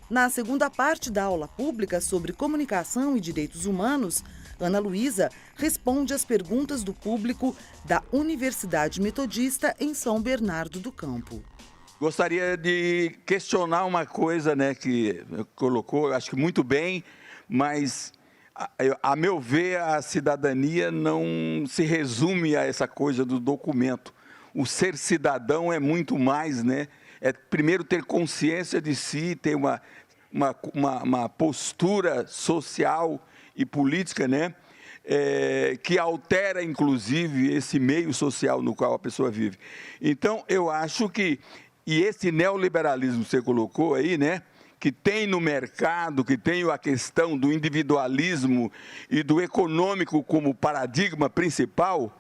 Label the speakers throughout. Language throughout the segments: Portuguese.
Speaker 1: Na segunda parte da aula pública sobre comunicação e direitos humanos, Ana Luísa responde às perguntas do público da Universidade Metodista em São Bernardo do Campo.
Speaker 2: Gostaria de questionar uma coisa, né, que colocou, acho que muito bem, mas, a meu ver, a cidadania não se resume a essa coisa do documento. O ser cidadão é muito mais, né? É primeiro ter consciência de si, ter uma postura social e política, né? Que altera, inclusive, esse meio social no qual a pessoa vive. Então, eu acho que, e esse neoliberalismo que você colocou aí, né, que tem no mercado, que tem a questão do individualismo e do econômico como paradigma principal,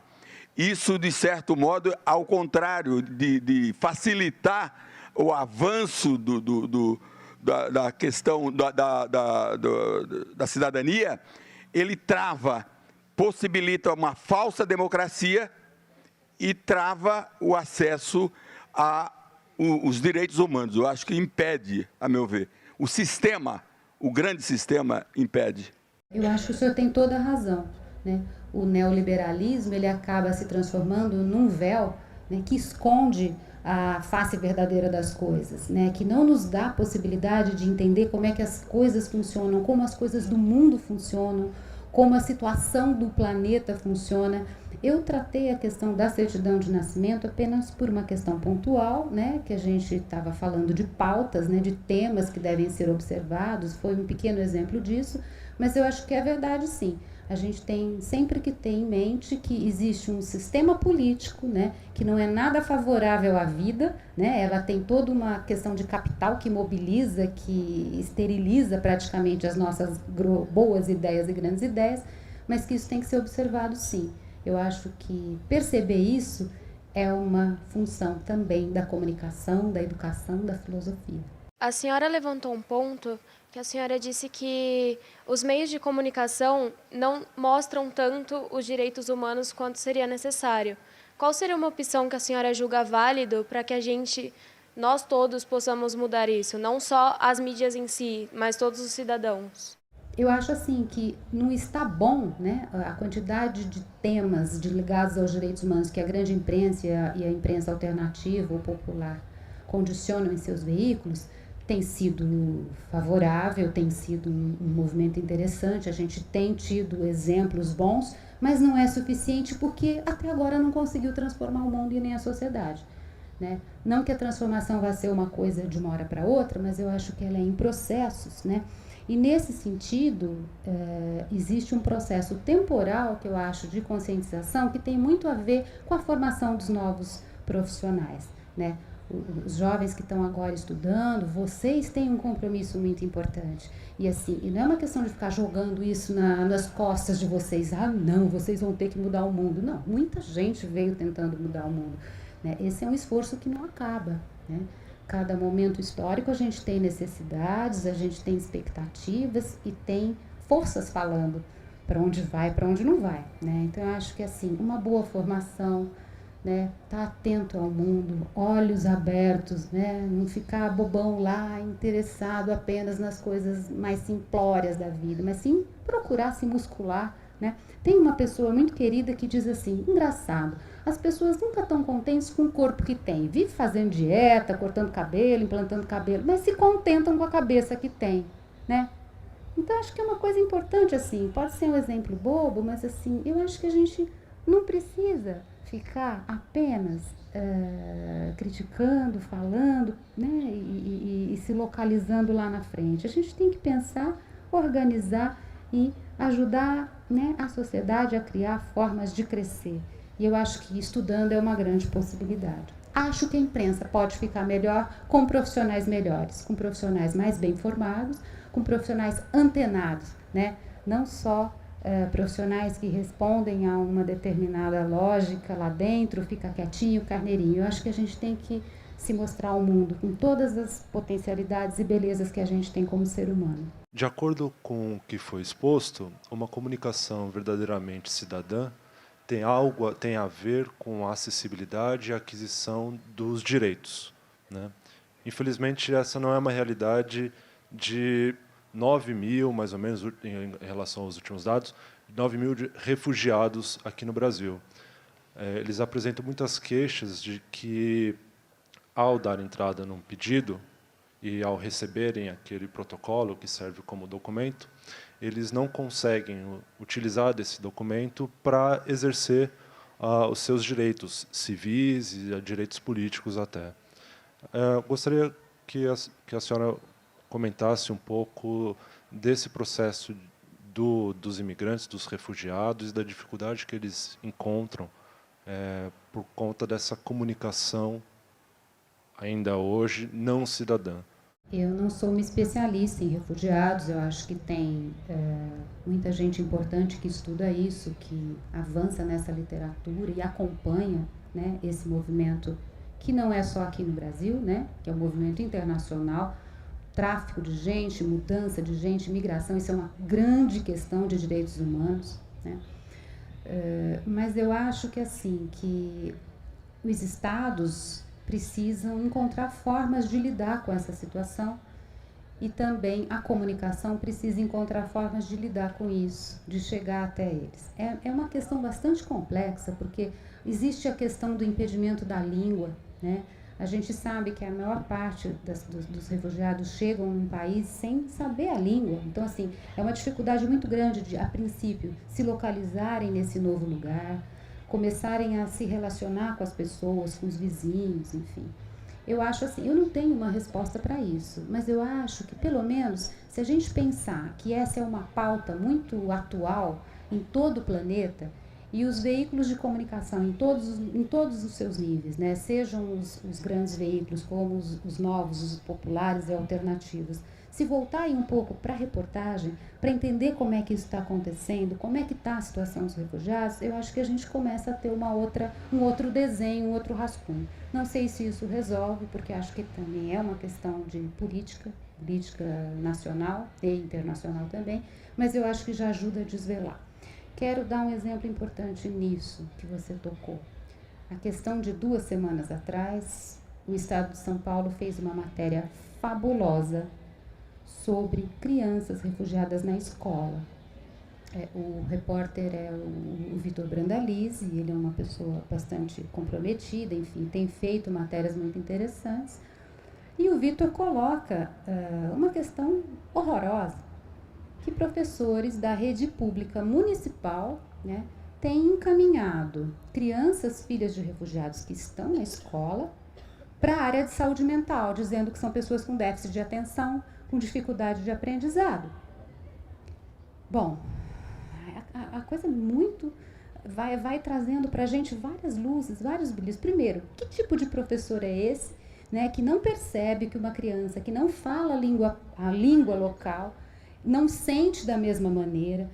Speaker 2: isso, de certo modo, ao contrário de facilitar o avanço da questão da cidadania, ele trava, possibilita uma falsa democracia e trava o acesso aos direitos humanos. Eu acho que impede, a meu ver. O sistema, o grande sistema, impede.
Speaker 3: Eu acho que o senhor tem toda a razão, né? O neoliberalismo, ele acaba se transformando num véu, né, que esconde a face verdadeira das coisas, né? Que não nos dá a possibilidade de entender como é que as coisas funcionam, como as coisas do mundo funcionam, como a situação do planeta funciona. Eu tratei a questão da certidão de nascimento apenas por uma questão pontual, né, que a gente estava falando de pautas, né, de temas que devem ser observados, foi um pequeno exemplo disso, mas eu acho que é verdade sim. A gente tem sempre que ter em mente que existe um sistema político, né, que não é nada favorável à vida, né, ela tem toda uma questão de capital que mobiliza, que esteriliza praticamente as nossas boas ideias e grandes ideias, mas que isso tem que ser observado sim. Eu acho que perceber isso é uma função também da comunicação, da educação, da filosofia.
Speaker 4: A senhora levantou um ponto que a senhora disse que os meios de comunicação não mostram tanto os direitos humanos quanto seria necessário. Qual seria uma opção que a senhora julga válido para que nós todos possamos mudar isso? Não só as mídias em si, mas todos os cidadãos.
Speaker 3: Eu acho assim que não está bom, né, a quantidade de temas ligados aos direitos humanos que a grande imprensa e a imprensa alternativa ou popular condicionam em seus veículos, tem sido favorável, tem sido um movimento interessante, a gente tem tido exemplos bons, mas não é suficiente porque até agora não conseguiu transformar o mundo e nem a sociedade. Né? Não que a transformação vá ser uma coisa de uma hora para outra, mas eu acho que ela é em processos, né? E nesse sentido, existe um processo temporal que eu acho de conscientização que tem muito a ver com a formação dos novos profissionais, né? Os jovens que estão agora estudando, vocês têm um compromisso muito importante. E assim, e não é uma questão de ficar jogando isso nas costas de vocês. Ah, não, vocês vão ter que mudar o mundo. Não, muita gente veio tentando mudar o mundo. Né? Esse é um esforço que não acaba. Né? Cada momento histórico a gente tem necessidades, a gente tem expectativas e tem forças falando para onde vai, para onde não vai. Né? Então eu acho que assim, uma boa formação, né, tá atento ao mundo, olhos abertos, né, não ficar bobão lá, interessado apenas nas coisas mais simplórias da vida, mas sim procurar se muscular, né. Tem uma pessoa muito querida que diz assim, engraçado, as pessoas nunca estão contentes com o corpo que tem, vive fazendo dieta, cortando cabelo, implantando cabelo, mas se contentam com a cabeça que tem, né. Então acho que é uma coisa importante assim, pode ser um exemplo bobo, mas assim, eu acho que a gente não precisa ficar apenas criticando, falando, né, e se localizando lá na frente. A gente tem que pensar, organizar e ajudar, né, a sociedade a criar formas de crescer. E eu acho que estudando é uma grande possibilidade. Acho que a imprensa pode ficar melhor com profissionais melhores, com profissionais mais bem formados, com profissionais antenados, né? Não só profissionais que respondem a uma determinada lógica lá dentro, fica quietinho, carneirinho. Eu acho que a gente tem que se mostrar ao mundo com todas as potencialidades e belezas que a gente tem como ser humano.
Speaker 5: De acordo com o que foi exposto, uma comunicação verdadeiramente cidadã tem a ver com a acessibilidade e a aquisição dos direitos, né? Infelizmente, essa não é uma realidade de 9 mil, mais ou menos, em relação aos últimos dados, 9 mil de refugiados aqui no Brasil. Eles apresentam muitas queixas de que, ao dar entrada num pedido e ao receberem aquele protocolo que serve como documento, eles não conseguem utilizar desse documento para exercer os seus direitos civis e direitos políticos até. Gostaria que a senhora comentasse um pouco desse processo dos imigrantes, dos refugiados, e da dificuldade que eles encontram por conta dessa comunicação, ainda hoje, não cidadã.
Speaker 3: Eu não sou uma especialista em refugiados, eu acho que tem muita gente importante que estuda isso, que avança nessa literatura e acompanha, né, esse movimento, que não é só aqui no Brasil, né, que é um movimento internacional, tráfico de gente, mudança de gente, migração, isso é uma grande questão de direitos humanos, né? Mas eu acho que, assim, que os estados precisam encontrar formas de lidar com essa situação e também a comunicação precisa encontrar formas de lidar com isso, de chegar até eles. É uma questão bastante complexa, porque existe a questão do impedimento da língua, né? A gente sabe que a maior parte dos refugiados chegam num país sem saber a língua. Então, assim, é uma dificuldade muito grande de, a princípio, se localizarem nesse novo lugar, começarem a se relacionar com as pessoas, com os vizinhos, enfim. Eu acho assim, eu não tenho uma resposta para isso, mas eu acho que, pelo menos, se a gente pensar que essa é uma pauta muito atual em todo o planeta, e os veículos de comunicação em todos os seus níveis, né? Sejam os grandes veículos como os novos, os populares e alternativos, se voltarem um pouco para a reportagem, para entender como é que isso está acontecendo, como é que está a situação dos refugiados, eu acho que a gente começa a ter um outro desenho, um outro rascunho. Não sei se isso resolve, porque acho que também é uma questão de política nacional e internacional também, mas eu acho que já ajuda a desvelar. Quero dar um exemplo importante nisso que você tocou. A questão de 2 semanas atrás, o Estado de São Paulo fez uma matéria fabulosa sobre crianças refugiadas na escola. O repórter é o Vitor Brandalize, e ele é uma pessoa bastante comprometida, enfim, tem feito matérias muito interessantes. E o Vitor coloca uma questão horrorosa, que professores da rede pública municipal, né, têm encaminhado crianças, filhas de refugiados que estão na escola, para a área de saúde mental, dizendo que são pessoas com déficit de atenção, com dificuldade de aprendizado. Bom, a coisa muito vai trazendo para a gente várias luzes, vários brilhos. Primeiro, que tipo de professor é esse, né, que não percebe que uma criança que não fala a língua local, não sente da mesma maneira,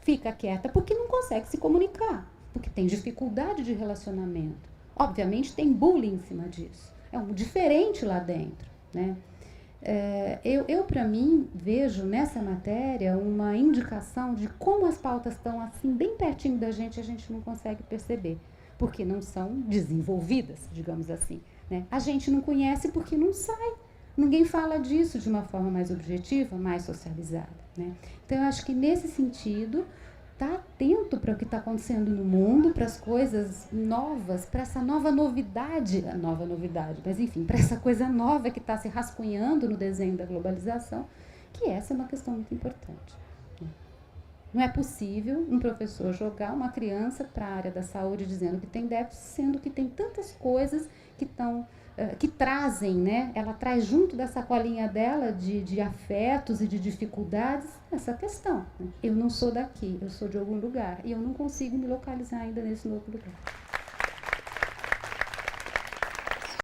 Speaker 3: fica quieta porque não consegue se comunicar, porque tem dificuldade de relacionamento. Obviamente tem bullying em cima disso. É um diferente lá dentro, né? Eu para mim, vejo nessa matéria uma indicação de como as pautas estão assim, bem pertinho da gente, a gente não consegue perceber, porque não são desenvolvidas, digamos assim, né? A gente não conhece porque não sai. Ninguém fala disso de uma forma mais objetiva, mais socializada, né? Então, eu acho que, nesse sentido, está atento para o que está acontecendo no mundo, para as coisas novas, para essa nova novidade, mas, enfim, para essa coisa nova que está se rascunhando no desenho da globalização, que essa é uma questão muito importante, né? Não é possível um professor jogar uma criança para a área da saúde dizendo que tem déficit, sendo que tem tantas coisas que trazem, né? Ela traz junto da sacolinha dela de afetos e de dificuldades essa questão, né? Eu não sou daqui, eu sou de algum lugar e eu não consigo me localizar ainda nesse novo lugar.